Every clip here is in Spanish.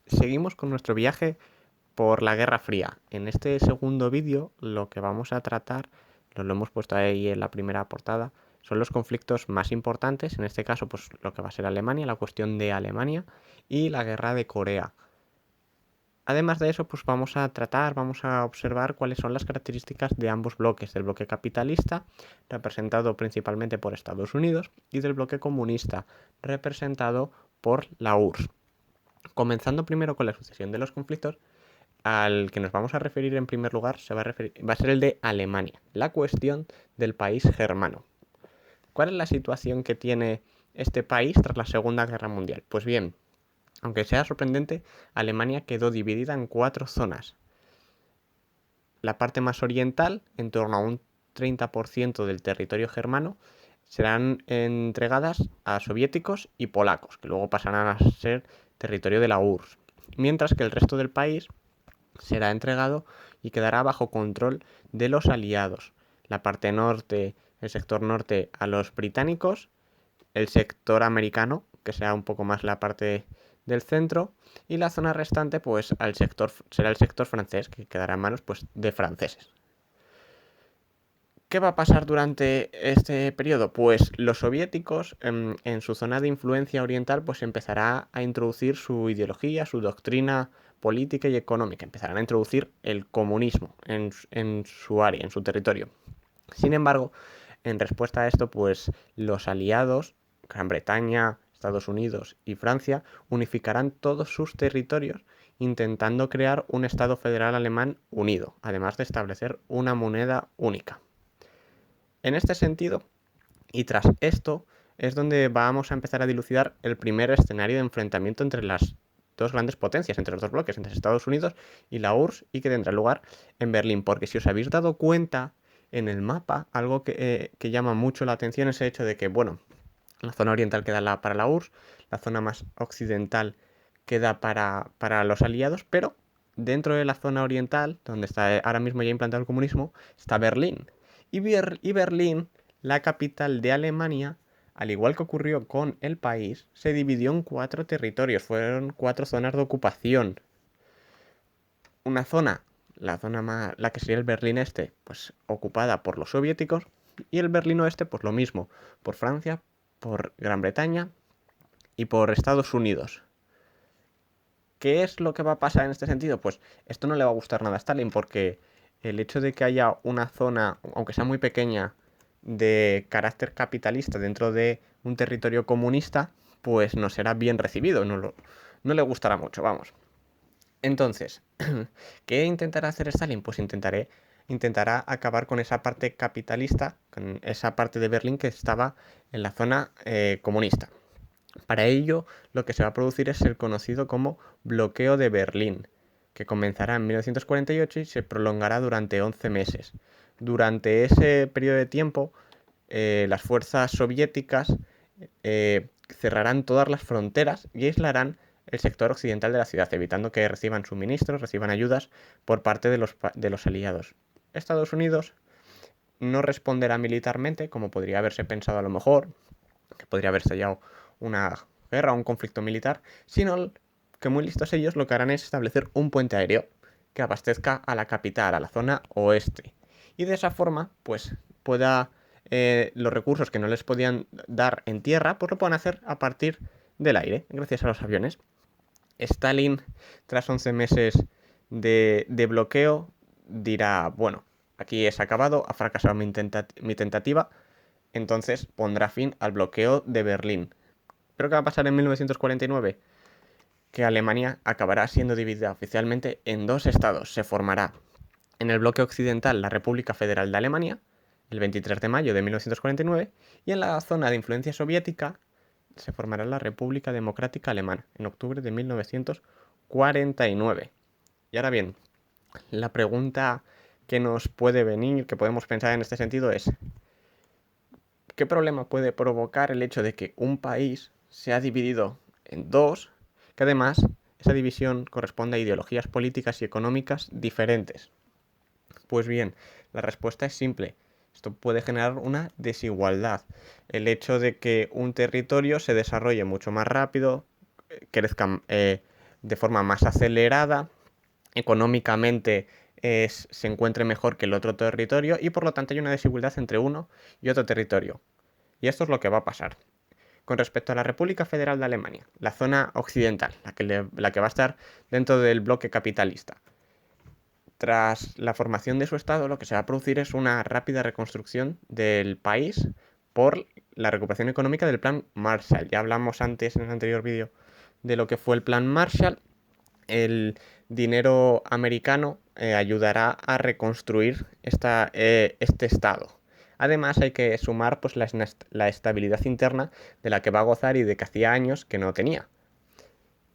Seguimos con nuestro viaje por la Guerra Fría. En este segundo vídeo lo que vamos a tratar, lo hemos puesto ahí en la primera portada, son los conflictos más importantes, en este caso pues lo que va a ser Alemania, la cuestión de Alemania y la guerra de Corea. Además de eso, pues vamos a observar cuáles son las características de ambos bloques, del bloque capitalista, representado principalmente por Estados Unidos, y del bloque comunista, representado por la URSS. Comenzando primero con la sucesión de los conflictos, al que nos vamos a referir en primer lugar va a ser el de Alemania, la cuestión del país germano. ¿Cuál es la situación que tiene este país tras la Segunda Guerra Mundial? Pues bien, aunque sea sorprendente, Alemania quedó dividida en 4 zonas. La parte más oriental, en torno a un 30% del territorio germano, serán entregadas a soviéticos y polacos, que luego pasarán a ser territorio de la URSS, mientras que el resto del país será entregado y quedará bajo control de los aliados. La parte norte, el sector norte a los británicos, el sector americano, que será un poco más la parte del centro, y la zona restante pues será el sector francés, que quedará en manos pues de franceses. ¿Qué va a pasar durante este periodo? Pues los soviéticos en su zona de influencia oriental pues empezará a introducir su ideología, su doctrina política y económica. Empezarán a introducir el comunismo en su área, en su territorio. Sin embargo, en respuesta a esto, pues los aliados, Gran Bretaña, Estados Unidos y Francia, unificarán todos sus territorios intentando crear un Estado federal alemán unido, además de establecer una moneda única. En este sentido, y tras esto, es donde vamos a empezar a dilucidar el primer escenario de enfrentamiento entre las dos grandes potencias, entre los dos bloques, entre Estados Unidos y la URSS, y que tendrá lugar en Berlín. Porque si os habéis dado cuenta en el mapa, algo que llama mucho la atención es el hecho de que, bueno, la zona oriental queda para la URSS, la zona más occidental queda para los aliados, pero dentro de la zona oriental, donde está ahora mismo ya implantado el comunismo, está Berlín. Y Berlín, la capital de Alemania, al igual que ocurrió con el país, se dividió en 4 territorios, fueron 4 zonas de ocupación. Una zona, la que sería el Berlín Este, pues ocupada por los soviéticos, y el Berlín Oeste, pues lo mismo, por Francia, por Gran Bretaña y por Estados Unidos. ¿Qué es lo que va a pasar en este sentido? Pues esto no le va a gustar nada a Stalin, porque el hecho de que haya una zona, aunque sea muy pequeña, de carácter capitalista dentro de un territorio comunista, pues no será bien recibido, no le gustará mucho, vamos. Entonces, ¿qué intentará hacer Stalin? Pues intentará acabar con esa parte capitalista, con esa parte de Berlín que estaba en la zona comunista. Para ello, lo que se va a producir es el conocido como bloqueo de Berlín, que comenzará en 1948 y se prolongará durante 11 meses. Durante ese periodo de tiempo, las fuerzas soviéticas cerrarán todas las fronteras y aislarán el sector occidental de la ciudad, evitando que reciban suministros, reciban ayudas por parte de los aliados. Estados Unidos no responderá militarmente, como podría haberse pensado a lo mejor, que podría haber estallado una guerra o un conflicto militar, sino que muy listos ellos lo que harán es establecer un puente aéreo que abastezca a la capital, a la zona oeste. Y de esa forma, pues pueda los recursos que no les podían dar en tierra, pues lo puedan hacer a partir del aire, gracias a los aviones. Stalin, tras 11 meses de bloqueo, dirá, bueno, aquí es acabado, ha fracasado mi tentativa, entonces pondrá fin al bloqueo de Berlín. ¿Pero qué va a pasar en 1949? Que Alemania acabará siendo dividida oficialmente en 2 estados. Se formará en el bloque occidental la República Federal de Alemania, el 23 de mayo de 1949, y en la zona de influencia soviética se formará la República Democrática Alemana, en octubre de 1949. Y ahora bien, la pregunta que nos puede venir, que podemos pensar en este sentido es, ¿qué problema puede provocar el hecho de que un país sea dividido en 2, que además esa división corresponde a ideologías políticas y económicas diferentes? Pues bien, la respuesta es simple. Esto puede generar una desigualdad. El hecho de que un territorio se desarrolle mucho más rápido, crezca de forma más acelerada, económicamente se encuentre mejor que el otro territorio y por lo tanto hay una desigualdad entre uno y otro territorio. Y esto es lo que va a pasar. Con respecto a la República Federal de Alemania, la zona occidental, la que va a estar dentro del bloque capitalista. Tras la formación de su estado, lo que se va a producir es una rápida reconstrucción del país por la recuperación económica del plan Marshall. Ya hablamos antes en el anterior vídeo de lo que fue el plan Marshall. El dinero americano ayudará a reconstruir este estado. Además hay que sumar pues, la estabilidad interna de la que va a gozar y de que hacía años que no tenía.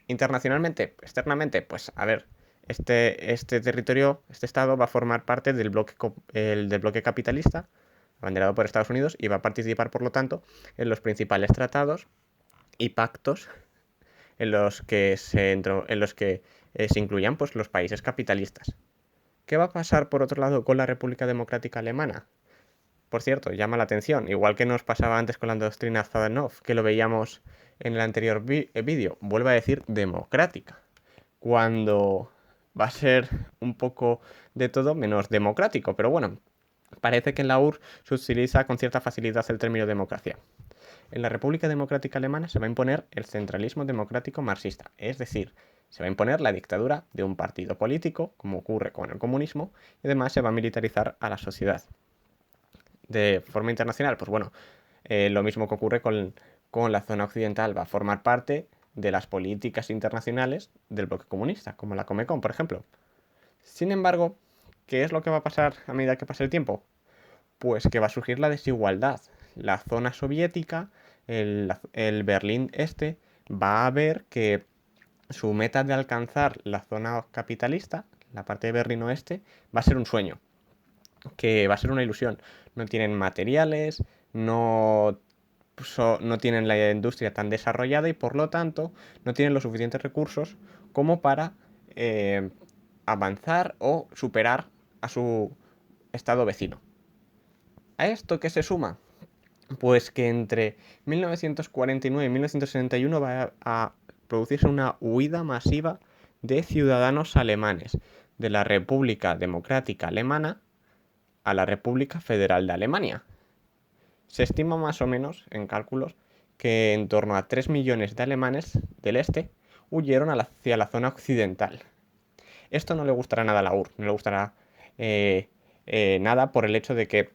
Internacionalmente, externamente, pues a ver, este territorio, este estado va a formar parte del bloque capitalista, abanderado por Estados Unidos, y va a participar, por lo tanto, en los principales tratados y pactos en los que se incluyan pues, los países capitalistas. ¿Qué va a pasar, por otro lado, con la República Democrática Alemana? Por cierto, llama la atención, igual que nos pasaba antes con la doctrina Zamenhof, que lo veíamos en el anterior vídeo, vuelve a decir democrática, cuando va a ser un poco de todo menos democrático, pero bueno, parece que en la URSS se utiliza con cierta facilidad el término democracia. En la República Democrática Alemana se va a imponer el centralismo democrático marxista, es decir, se va a imponer la dictadura de un partido político, como ocurre con el comunismo, y además se va a militarizar a la sociedad. De forma internacional, pues bueno, lo mismo que ocurre con la zona occidental, va a formar parte de las políticas internacionales del bloque comunista, como la Comecon, por ejemplo. Sin embargo, ¿qué es lo que va a pasar a medida que pase el tiempo? Pues que va a surgir la desigualdad. La zona soviética, el Berlín Este, va a ver que su meta de alcanzar la zona capitalista, la parte de Berlín Oeste, va a ser un sueño, que va a ser una ilusión. No tienen materiales, no tienen la industria tan desarrollada y por lo tanto no tienen los suficientes recursos como para avanzar o superar a su estado vecino. ¿A esto qué se suma? Pues que entre 1949 y 1961 va a producirse una huida masiva de ciudadanos alemanes de la República Democrática Alemana a la República Federal de Alemania. Se estima más o menos, en cálculos, que en torno a 3 millones de alemanes del este huyeron hacia la zona occidental. Esto no le gustará nada a la URSS, no le gustará nada por el hecho de que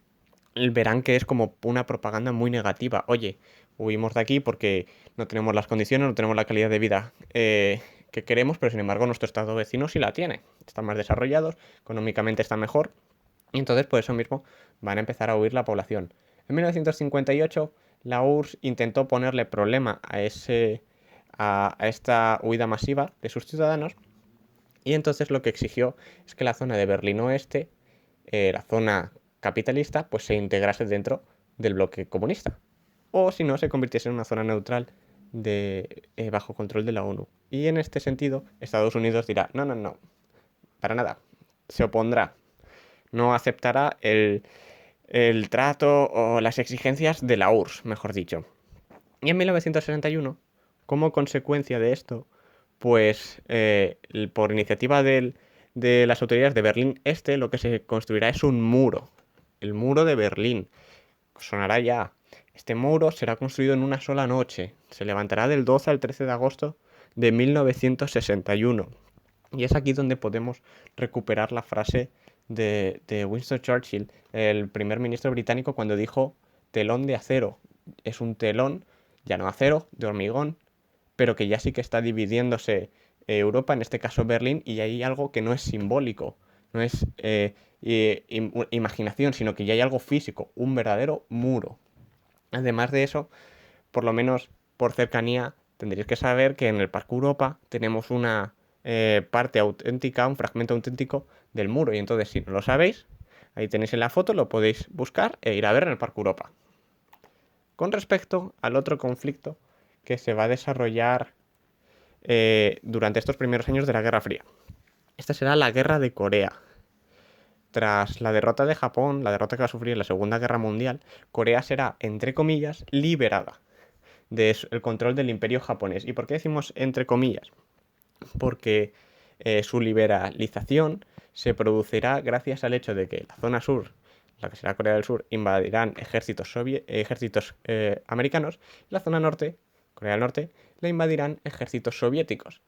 verán que es como una propaganda muy negativa. Oye, huimos de aquí porque no tenemos las condiciones, no tenemos la calidad de vida que queremos, pero sin embargo nuestro estado vecino sí la tiene. Están más desarrollados, económicamente está mejor, y entonces por eso mismo van a empezar a huir la población. En 1958 la URSS intentó ponerle problema a esta huida masiva de sus ciudadanos y entonces lo que exigió es que la zona de Berlín Oeste, la zona capitalista, pues se integrase dentro del bloque comunista. O si no, se convirtiese en una zona neutral bajo control de la ONU. Y en este sentido, Estados Unidos dirá, no, no, no, para nada, se opondrá, no aceptará el trato o las exigencias de la URSS, mejor dicho. Y en 1961, como consecuencia de esto, pues por iniciativa de las autoridades de Berlín Este, lo que se construirá es un muro, el muro de Berlín. Sonará ya. Este muro será construido en una sola noche. Se levantará del 12 al 13 de agosto de 1961. Y es aquí donde podemos recuperar la frase de Winston Churchill, el primer ministro británico, cuando dijo telón de acero. Es un telón, ya no acero, de hormigón, pero que ya sí que está dividiéndose Europa, en este caso Berlín, y hay algo que no es simbólico, no es imaginación, sino que ya hay algo físico, un verdadero muro. Además de eso, por lo menos por cercanía, tendréis que saber que en el Parque Europa tenemos una parte auténtica, un fragmento auténtico del muro, y entonces si no lo sabéis, ahí tenéis en la foto, lo podéis buscar e ir a ver en el Parque Europa. Con respecto al otro conflicto que se va a desarrollar durante estos primeros años de la Guerra Fría. Esta será la Guerra de Corea. Tras la derrota de Japón, la derrota que va a sufrir en la Segunda Guerra Mundial, Corea será, entre comillas, liberada del control del imperio japonés. ¿Y por qué decimos entre comillas? porque su liberalización se producirá gracias al hecho de que la zona sur, la que será Corea del Sur, invadirán ejércitos americanos, y la zona norte, Corea del Norte, la invadirán ejércitos soviéticos.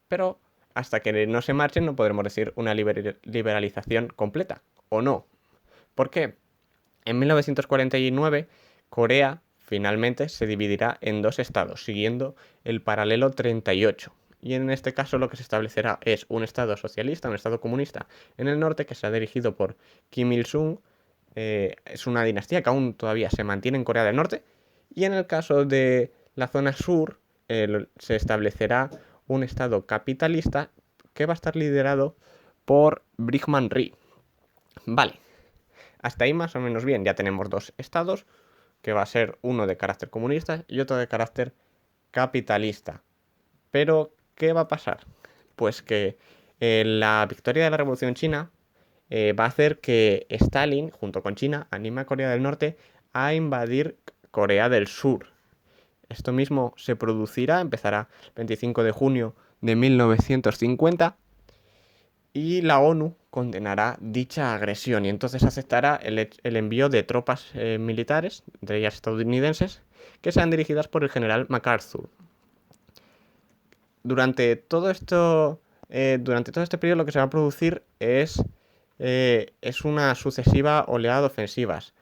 Pero hasta que no se marchen no podremos decir una liberalización completa, ¿o no? ¿Por qué? En 1949, Corea finalmente se dividirá en dos estados, siguiendo el paralelo 38. Y en este caso lo que se establecerá es un estado socialista, un estado comunista en el norte, que será dirigido por Kim Il-sung. Es una dinastía que aún todavía se mantiene en Corea del Norte. Y en el caso de la zona sur, se establecerá un estado capitalista que va a estar liderado por Brickman Ri. Vale, hasta ahí más o menos bien. Ya tenemos dos estados, que va a ser uno de carácter comunista y otro de carácter capitalista. Pero, ¿qué va a pasar? Pues que la victoria de la Revolución China va a hacer que Stalin, junto con China, anime a Corea del Norte a invadir Corea del Sur. Esto mismo se producirá, empezará el 25 de junio de 1950, y la ONU condenará dicha agresión y entonces aceptará el envío de tropas militares, entre ellas estadounidenses, que sean dirigidas por el general MacArthur. Durante todo este periodo lo que se va a producir es una sucesiva oleada de ofensivas.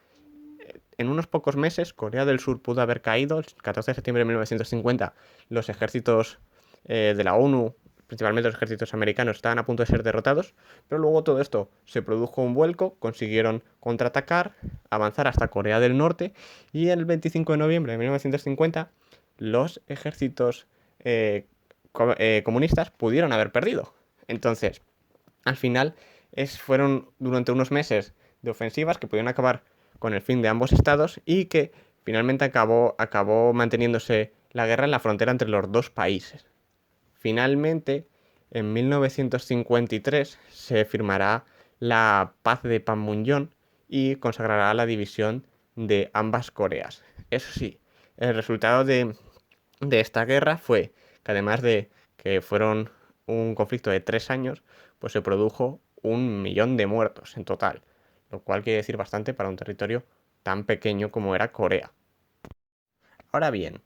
En unos pocos meses, Corea del Sur pudo haber caído. El 14 de septiembre de 1950, los ejércitos de la ONU, principalmente los ejércitos americanos, estaban a punto de ser derrotados, pero luego todo esto se produjo un vuelco, consiguieron contraatacar, avanzar hasta Corea del Norte, y el 25 de noviembre de 1950 los ejércitos comunistas pudieron haber perdido. Entonces, al final, fueron durante unos meses de ofensivas que pudieron acabar con el fin de ambos estados y que finalmente acabó manteniéndose la guerra en la frontera entre los dos países. Finalmente, en 1953 se firmará la paz de Panmunjom y consagrará la división de ambas Coreas. Eso sí, el resultado de esta guerra fue que, además de que fueron un conflicto de 3 años, pues se produjo 1 millón de muertos en total, lo cual quiere decir bastante para un territorio tan pequeño como era Corea. Ahora bien,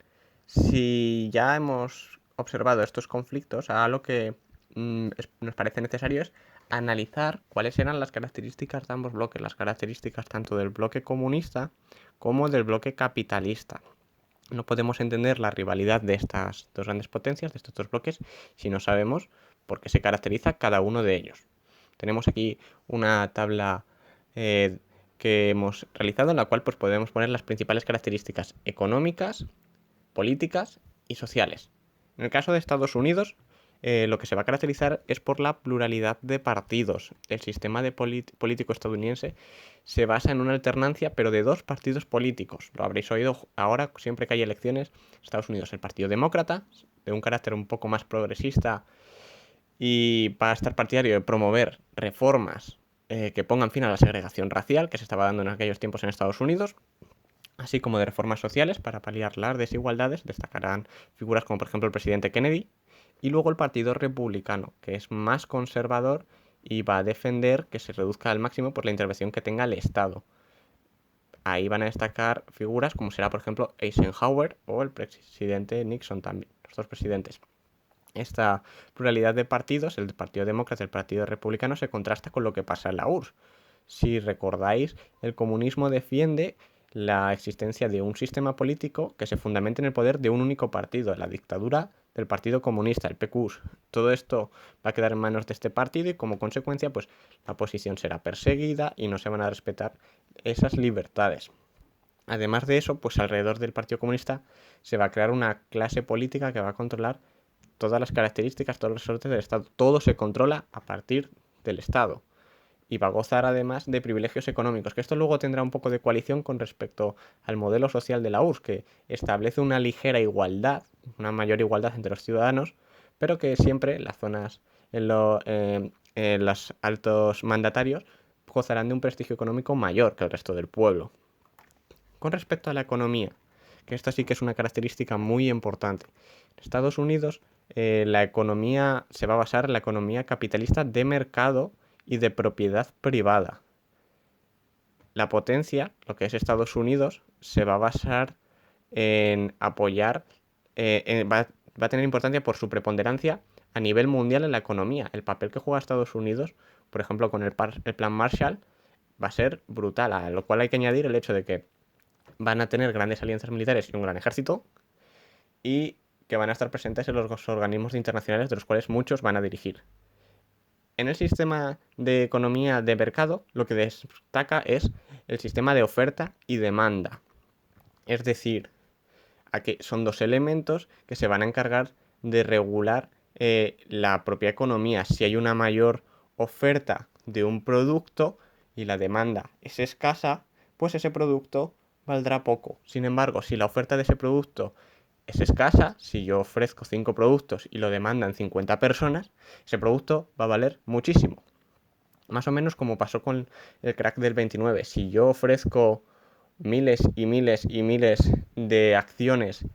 si ya hemos observado estos conflictos, ahora lo que nos parece necesario es analizar cuáles eran las características de ambos bloques, las características tanto del bloque comunista como del bloque capitalista. No podemos entender la rivalidad de estas dos grandes potencias, de estos dos bloques, si no sabemos por qué se caracteriza cada uno de ellos. Tenemos aquí una tabla que hemos realizado, en la cual pues, podemos poner las principales características económicas, políticas y sociales. En el caso de Estados Unidos, lo que se va a caracterizar es por la pluralidad de partidos. El sistema político estadounidense se basa en una alternancia, pero de dos partidos políticos. Lo habréis oído ahora, siempre que hay elecciones. Estados Unidos, el Partido Demócrata, de un carácter un poco más progresista y para estar partidario de promover reformas que pongan fin a la segregación racial que se estaba dando en aquellos tiempos en Estados Unidos, así como de reformas sociales para paliar las desigualdades. Destacarán figuras como por ejemplo el presidente Kennedy, y luego el Partido Republicano, que es más conservador y va a defender que se reduzca al máximo por la intervención que tenga el Estado. Ahí van a destacar figuras como será por ejemplo Eisenhower o el presidente Nixon también, los dos presidentes. Esta pluralidad de partidos, el Partido Demócrata y el Partido Republicano, se contrasta con lo que pasa en la URSS. Si recordáis, el comunismo defiende la existencia de un sistema político que se fundamente en el poder de un único partido, la dictadura del Partido Comunista, el PQS. Todo esto va a quedar en manos de este partido y como consecuencia pues la oposición será perseguida y no se van a respetar esas libertades. Además de eso, pues alrededor del Partido Comunista se va a crear una clase política que va a controlar todas las características, todos los resortes del Estado. Todo se controla a partir del Estado. Y va a gozar además de privilegios económicos, que esto luego tendrá un poco de coalición con respecto al modelo social de la URSS, que establece una ligera igualdad, una mayor igualdad entre los ciudadanos, pero que siempre las zonas, los altos mandatarios, gozarán de un prestigio económico mayor que el resto del pueblo. Con respecto a la economía, que esta sí que es una característica muy importante. En Estados Unidos la economía se va a basar en la economía capitalista de mercado y de propiedad privada. La potencia, lo que es Estados Unidos, se va a basar en apoyar, va a tener importancia por su preponderancia a nivel mundial en la economía. El papel que juega Estados Unidos, por ejemplo, con el Plan Marshall, va a ser brutal, a lo cual hay que añadir el hecho de que van a tener grandes alianzas militares y un gran ejército, y que van a estar presentes en los organismos internacionales de los cuales muchos van a dirigir. En el sistema de economía de mercado, lo que destaca es el sistema de oferta y demanda. Es decir, aquí son dos elementos que se van a encargar de regular la propia economía. Si hay una mayor oferta de un producto y la demanda es escasa, pues ese producto valdrá poco. Sin embargo, si la oferta de ese producto es escasa, si yo ofrezco 5 productos y lo demandan 50 personas, ese producto va a valer muchísimo. Más o menos como pasó con el crack del 29. Si yo ofrezco miles y miles y miles de acciones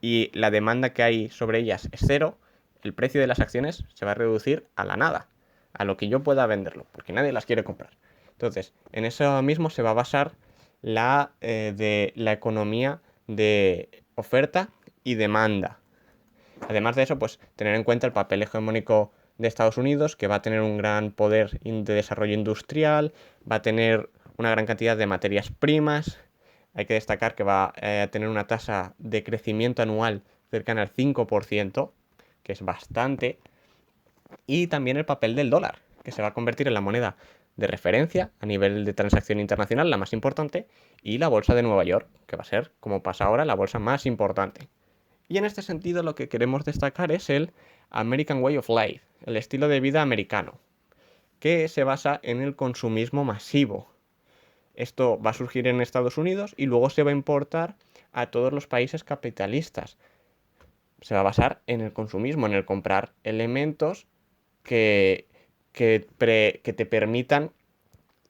y la demanda que hay sobre ellas es cero, el precio de las acciones se va a reducir a la nada, a lo que yo pueda venderlo, porque nadie las quiere comprar. Entonces, en eso mismo se va a basar la economía de oferta y demanda. Además de eso, pues tener en cuenta el papel hegemónico de Estados Unidos, que va a tener un gran poder de desarrollo industrial, va a tener una gran cantidad de materias primas. Hay que destacar que va a tener una tasa de crecimiento anual cercana al 5%, que es bastante. Y también el papel del dólar, que se va a convertir en la moneda de referencia a nivel de transacción internacional, la más importante, y la bolsa de Nueva York, que va a ser, como pasa ahora, la bolsa más importante. Y en este sentido lo que queremos destacar es el American Way of Life, el estilo de vida americano, que se basa en el consumismo masivo. Esto va a surgir en Estados Unidos y luego se va a importar a todos los países capitalistas. Se va a basar en el consumismo, en el comprar elementos que te permitan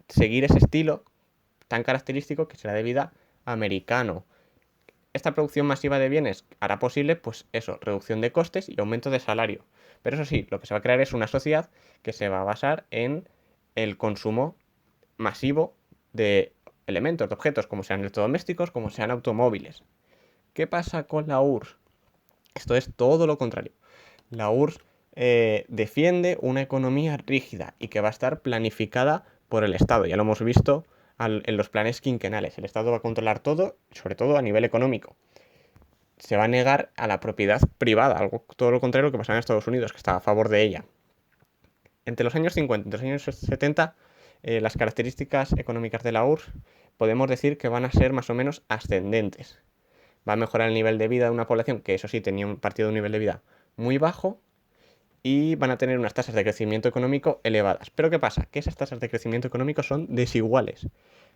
seguir ese estilo tan característico que será de vida americano. Esta producción masiva de bienes hará posible, pues eso, reducción de costes y aumento de salario. Pero eso sí, lo que se va a crear es una sociedad que se va a basar en el consumo masivo de elementos, de objetos, como sean electrodomésticos, como sean automóviles. ¿Qué pasa con la URSS? Esto es todo lo contrario. La URSS defiende una economía rígida y que va a estar planificada por el Estado. Ya lo hemos visto en los planes quinquenales. El Estado va a controlar todo, sobre todo a nivel económico. Se va a negar a la propiedad privada, algo todo lo contrario a lo que pasaba en Estados Unidos, que está a favor de ella. Entre los años 50 y los años 70, las características económicas de la URSS podemos decir que van a ser más o menos ascendentes. Va a mejorar el nivel de vida de una población que, eso sí, tenía partido de un nivel de vida muy bajo, y van a tener unas tasas de crecimiento económico elevadas. Pero ¿qué pasa? Que esas tasas de crecimiento económico son desiguales.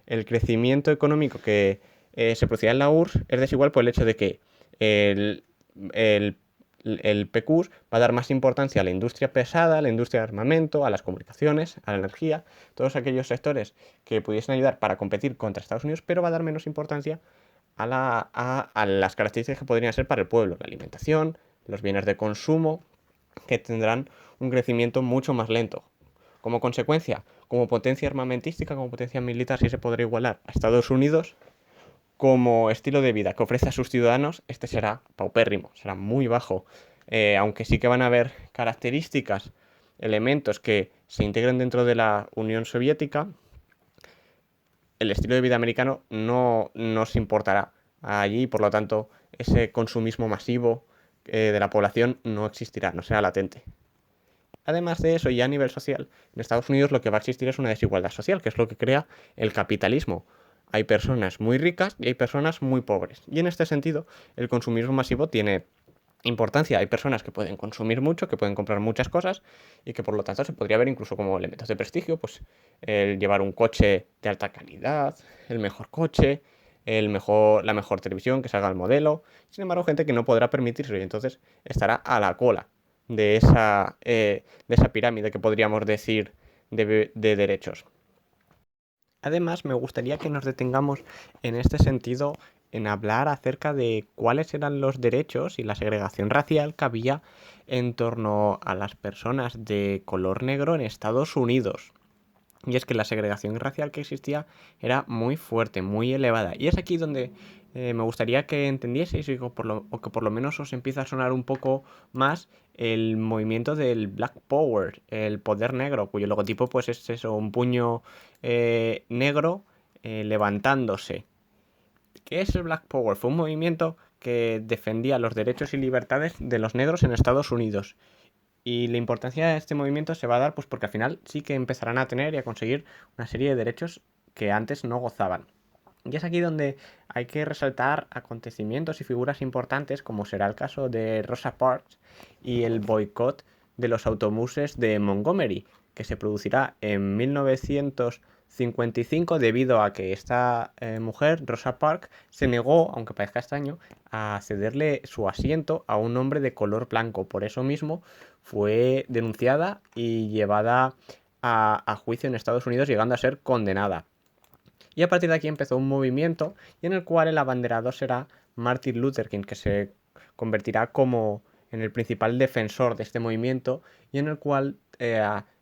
El crecimiento económico que se producirá en la URSS es desigual por el hecho de que el, el, el PQS va a dar más importancia a la industria pesada, a la industria de armamento, a las comunicaciones, a la energía, todos aquellos sectores que pudiesen ayudar para competir contra Estados Unidos, pero va a dar menos importancia a las características que podrían ser para el pueblo, la alimentación, los bienes de consumo, que tendrán un crecimiento mucho más lento. Como consecuencia, como potencia armamentística, como potencia militar, sí se podrá igualar a Estados Unidos. Como estilo de vida que ofrece a sus ciudadanos, este será paupérrimo, será muy bajo. Aunque sí que van a haber características, elementos que se integren dentro de la Unión Soviética, el estilo de vida americano no nos importará allí, por lo tanto, ese consumismo masivo de la población no existirá, no será latente. Además de eso, y a nivel social, en Estados Unidos lo que va a existir es una desigualdad social, que es lo que crea el capitalismo. Hay personas muy ricas y hay personas muy pobres. Y en este sentido, el consumismo masivo tiene importancia. Hay personas que pueden consumir mucho, que pueden comprar muchas cosas y que por lo tanto se podría ver incluso como elementos de prestigio, pues el llevar un coche de alta calidad, el mejor coche, la mejor televisión que salga al modelo. Sin embargo, gente que no podrá permitirse y entonces estará a la cola de esa pirámide que podríamos decir de derechos. Además, me gustaría que nos detengamos en este sentido en hablar acerca de cuáles eran los derechos y la segregación racial que había en torno a las personas de color negro en Estados Unidos. Y es que la segregación racial que existía era muy fuerte, muy elevada. Y es aquí donde me gustaría que entendieseis o que por lo menos os empieza a sonar un poco más el movimiento del Black Power, el poder negro, cuyo logotipo pues es eso, un puño negro levantándose. ¿Qué es el Black Power? Fue un movimiento que defendía los derechos y libertades de los negros en Estados Unidos. Y la importancia de este movimiento se va a dar pues porque al final sí que empezarán a tener y a conseguir una serie de derechos que antes no gozaban. Y es aquí donde hay que resaltar acontecimientos y figuras importantes, como será el caso de Rosa Parks y el boicot de los autobuses de Montgomery, que se producirá en 1955 debido a que esta mujer, Rosa Parks, se negó, aunque parezca extraño, a cederle su asiento a un hombre de color blanco. Por eso mismo fue denunciada y llevada a juicio en Estados Unidos, llegando a ser condenada. Y a partir de aquí empezó un movimiento y en el cual el abanderado será Martin Luther King, que se convertirá como en el principal defensor de este movimiento y en el cual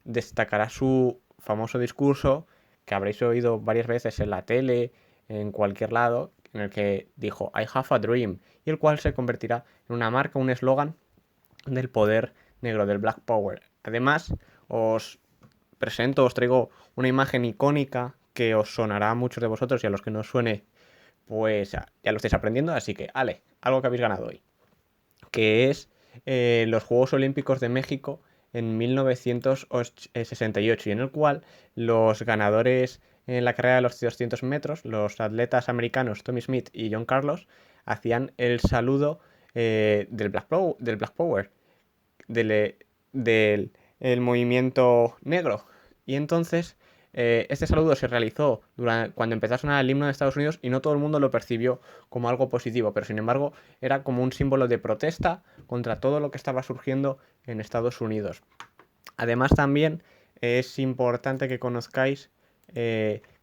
destacará su famoso discurso que habréis oído varias veces en la tele, en cualquier lado, en el que dijo I have a dream, y el cual se convertirá en una marca, un eslogan del poder negro, del Black Power. Además, os traigo una imagen icónica que os sonará a muchos de vosotros, y a los que no os suene, pues ya lo estáis aprendiendo, así que, algo que habéis ganado hoy, que es los Juegos Olímpicos de México en 1968, y en el cual los ganadores en la carrera de los 200 metros, los atletas americanos Tommy Smith y John Carlos, hacían el saludo del Black Power, del, del el movimiento negro. Y entonces este saludo se realizó cuando empezó a sonar el himno de Estados Unidos y no todo el mundo lo percibió como algo positivo, pero sin embargo era como un símbolo de protesta contra todo lo que estaba surgiendo en Estados Unidos. Además también es importante que conozcáis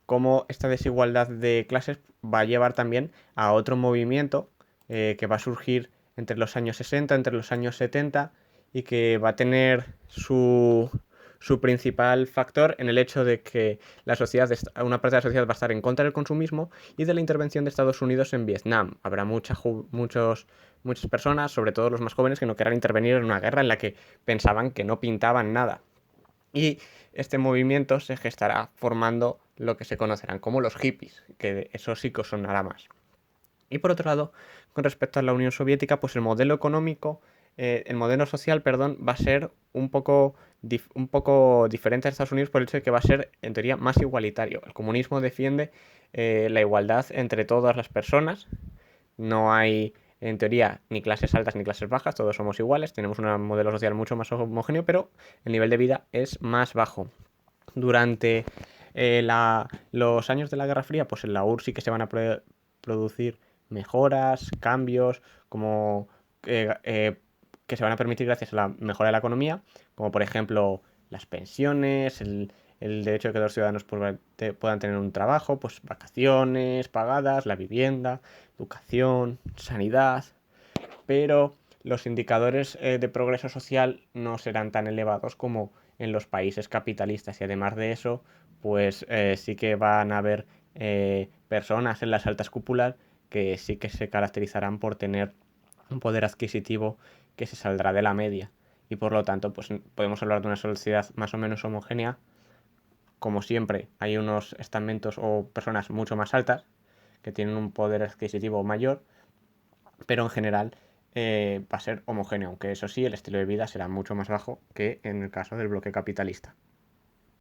cómo esta desigualdad de clases va a llevar también a otro movimiento que va a surgir entre los años 60, entre los años 70, y que va a tener su principal factor en el hecho de que una parte de la sociedad va a estar en contra del consumismo y de la intervención de Estados Unidos en Vietnam. Habrá muchas personas, sobre todo los más jóvenes, que no querrán intervenir en una guerra en la que pensaban que no pintaban nada. Y este movimiento se gestará formando lo que se conocerán como los hippies, que eso sí que os sonará más. Y por otro lado, con respecto a la Unión Soviética, pues el modelo económico, el modelo social, perdón, va a ser un poco diferente a Estados Unidos por el hecho de que va a ser, en teoría, más igualitario. El comunismo defiende la igualdad entre todas las personas. No hay, en teoría, ni clases altas ni clases bajas, todos somos iguales. Tenemos un modelo social mucho más homogéneo, pero el nivel de vida es más bajo. Durante los años de la Guerra Fría, pues en la URSS sí que se van a producir mejoras, cambios, como que se van a permitir gracias a la mejora de la economía, como por ejemplo las pensiones, el derecho de que los ciudadanos puedan tener un trabajo, pues vacaciones pagadas, la vivienda, educación, sanidad, pero los indicadores de progreso social no serán tan elevados como en los países capitalistas, y además de eso, pues sí que van a haber personas en las altas cúpulas que sí que se caracterizarán por tener un poder adquisitivo que se saldrá de la media, y por lo tanto pues podemos hablar de una sociedad más o menos homogénea. Como siempre, hay unos estamentos o personas mucho más altas que tienen un poder adquisitivo mayor, pero en general va a ser homogéneo, aunque eso sí, el estilo de vida será mucho más bajo que en el caso del bloque capitalista.